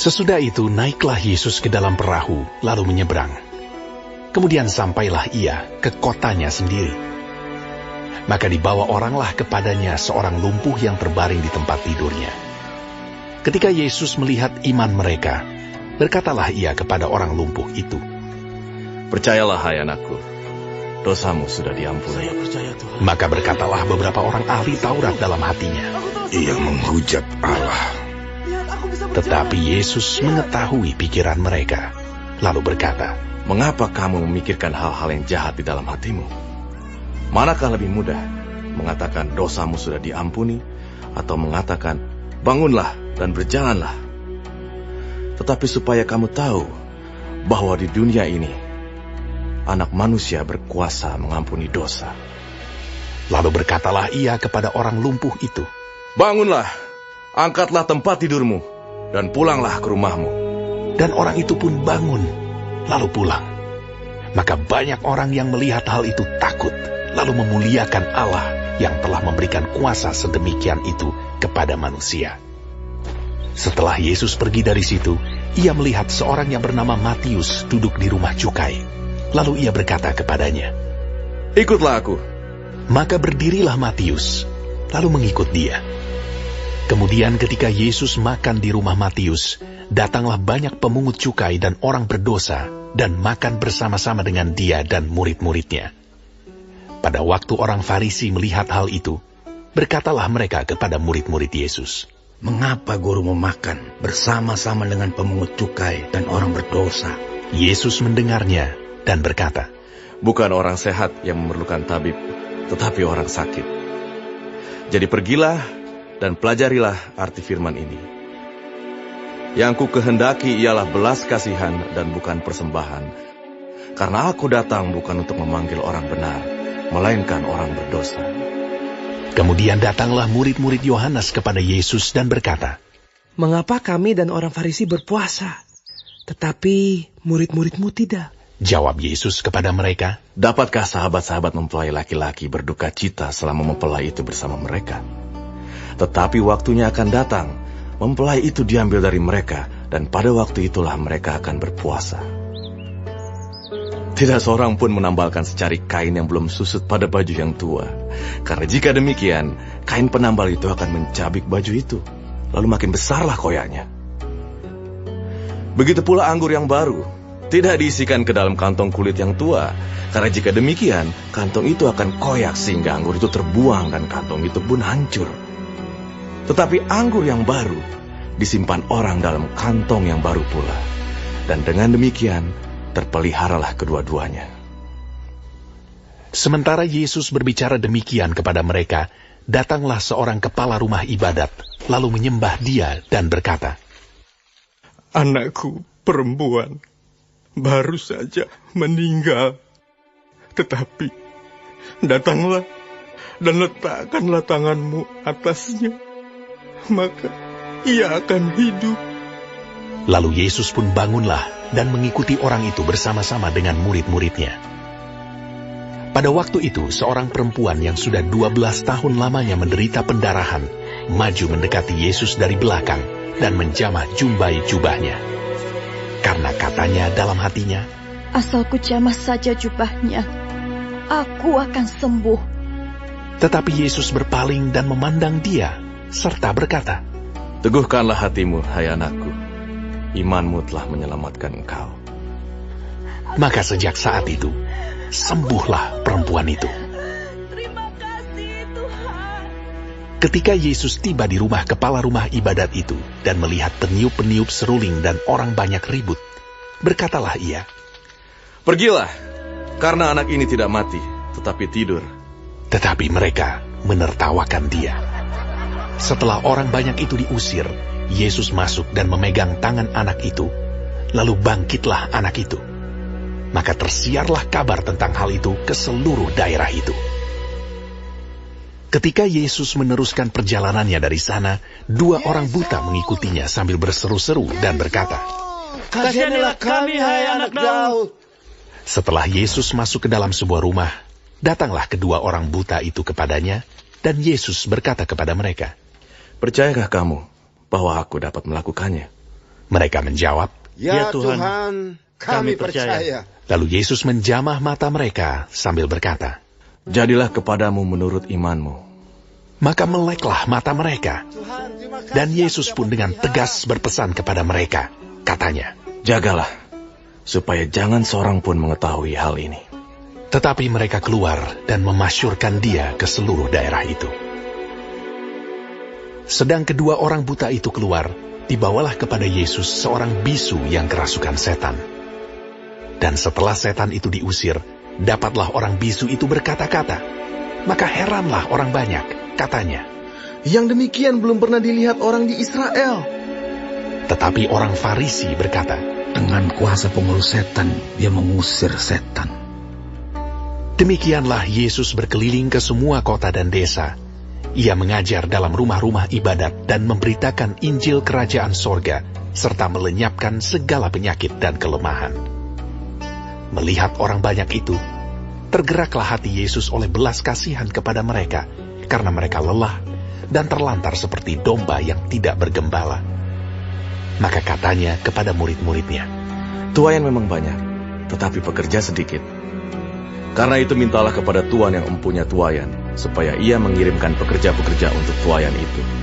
Sesudah itu naiklah Yesus ke dalam perahu, lalu menyeberang. Kemudian sampailah ia ke kotanya sendiri. Maka dibawa oranglah kepadanya seorang lumpuh yang terbaring di tempat tidurnya. Ketika Yesus melihat iman mereka, berkatalah ia kepada orang lumpuh itu, "Percayalah, hai anakku, dosamu sudah diampuni." Saya percaya, Tuhan. Maka berkatalah beberapa orang ahli Taurat dalam hatinya, Ia menghujat Allah. tetapi Yesus mengetahui pikiran mereka, lalu berkata, "Mengapa kamu memikirkan hal-hal yang jahat di dalam hatimu? Manakah lebih mudah, mengatakan dosamu sudah diampuni, atau mengatakan bangunlah dan berjalanlah? Tetapi supaya kamu tahu bahwa di dunia ini Anak Manusia berkuasa mengampuni dosa." Lalu berkatalah ia kepada orang lumpuh itu, "Bangunlah, angkatlah tempat tidurmu, dan pulanglah ke rumahmu." dan orang itu pun bangun, lalu pulang. Maka banyak orang yang melihat hal itu takut, lalu memuliakan Allah yang telah memberikan kuasa sedemikian itu kepada manusia. Setelah Yesus pergi dari situ, ia melihat seorang yang bernama Matius duduk di rumah cukai. Lalu ia berkata kepadanya, "Ikutlah aku." Maka berdirilah Matius, lalu mengikut dia. Kemudian ketika Yesus makan di rumah Matius, datanglah banyak pemungut cukai dan orang berdosa, dan makan bersama-sama dengan dia dan murid-muridnya. Pada waktu orang Farisi melihat hal itu, berkatalah mereka kepada murid-murid Yesus, Mengapa guru memakan bersama-sama dengan pemungut cukai dan orang berdosa? Yesus mendengarnya dan berkata, Bukan orang sehat yang memerlukan tabib, tetapi orang sakit. Jadi pergilah dan pelajarilah arti firman ini. Yang ku kehendaki ialah belas kasihan dan bukan persembahan. Karena aku datang bukan untuk memanggil orang benar, melainkan orang berdosa. Kemudian datanglah murid-murid Yohanes kepada Yesus dan berkata, Mengapa kami dan orang Farisi berpuasa, tetapi murid-muridmu tidak? Jawab Yesus kepada mereka, Dapatkah sahabat-sahabat mempelai laki-laki berduka cita selama mempelai itu bersama mereka? Tetapi waktunya akan datang, mempelai itu diambil dari mereka, dan pada waktu itulah mereka akan berpuasa. Tidak seorang pun menambalkan secari kain yang belum susut pada baju yang tua. Karena jika demikian, kain penambal itu akan mencabik baju itu, lalu makin besarlah koyaknya. Begitu pula anggur yang baru, tidak diisikan ke dalam kantong kulit yang tua, karena jika demikian, kantong itu akan koyak sehingga anggur itu terbuang dan kantong itu pun hancur. Tetapi anggur yang baru disimpan orang dalam kantong yang baru pula, dan dengan demikian terpeliharalah kedua-duanya. Sementara Yesus berbicara demikian kepada mereka, datanglah seorang kepala rumah ibadat, lalu menyembah dia dan berkata, Anakku perempuan baru saja meninggal. Tetapi datanglah dan letakkanlah tanganmu atasnya, maka ia akan hidup. Lalu Yesus pun bangunlah dan mengikuti orang itu bersama-sama dengan murid-muridnya. Pada waktu itu, seorang perempuan yang sudah 12 tahun lamanya menderita pendarahan, maju mendekati Yesus dari belakang dan menjamah jumbai jubahnya. Karena katanya dalam hatinya, Asal ku jamah saja jubahnya, aku akan sembuh. Tetapi Yesus berpaling dan memandang dia, serta berkata, Teguhkanlah hatimu, hai anakku. Imanmu telah menyelamatkan engkau. Maka sejak saat itu, sembuhlah perempuan itu. Terima kasih Tuhan. Ketika Yesus tiba di rumah kepala rumah ibadat itu dan melihat peniup-peniup seruling dan orang banyak ribut, berkatalah ia, Pergilah, karena anak ini tidak mati, tetapi tidur. Tetapi mereka menertawakan dia. Setelah orang banyak itu diusir, Yesus masuk dan memegang tangan anak itu, lalu bangkitlah anak itu. Maka tersiarlah kabar tentang hal itu ke seluruh daerah itu. Ketika Yesus meneruskan perjalanannya dari sana, 2 orang buta mengikutinya sambil berseru-seru dan berkata, Kasihanilah kami, hai anak Daud. Setelah Yesus masuk ke dalam sebuah rumah, datanglah kedua orang buta itu kepadanya, dan Yesus berkata kepada mereka, Percayakah kamu bahwa aku dapat melakukannya? Mereka menjawab, Ya Tuhan, kami percaya. Lalu Yesus menjamah mata mereka sambil berkata, Jadilah kepadamu menurut imanmu. Maka meleklah mata mereka. Dan Yesus pun dengan tegas berpesan kepada mereka. Katanya, Jagalah, supaya jangan seorang pun mengetahui hal ini. Tetapi mereka keluar dan memasyurkan dia ke seluruh daerah itu. Sedang kedua orang buta itu keluar, dibawalah kepada Yesus seorang bisu yang kerasukan setan. Dan setelah setan itu diusir, dapatlah orang bisu itu berkata-kata. Maka heranlah orang banyak, katanya, Yang demikian belum pernah dilihat orang di Israel. Tetapi orang Farisi berkata, Dengan kuasa pengurus setan, dia mengusir setan. Demikianlah Yesus berkeliling ke semua kota dan desa. Ia mengajar dalam rumah-rumah ibadat dan memberitakan Injil Kerajaan Sorga, serta melenyapkan segala penyakit dan kelemahan. Melihat orang banyak itu, tergeraklah hati Yesus oleh belas kasihan kepada mereka, karena mereka lelah dan terlantar seperti domba yang tidak bergembala. Maka katanya kepada murid-muridnya, Tuayan memang banyak, tetapi pekerja sedikit. Karena itu mintalah kepada Tuan yang empunya tuayan, supaya ia mengirimkan pekerja-pekerja untuk tuayan itu.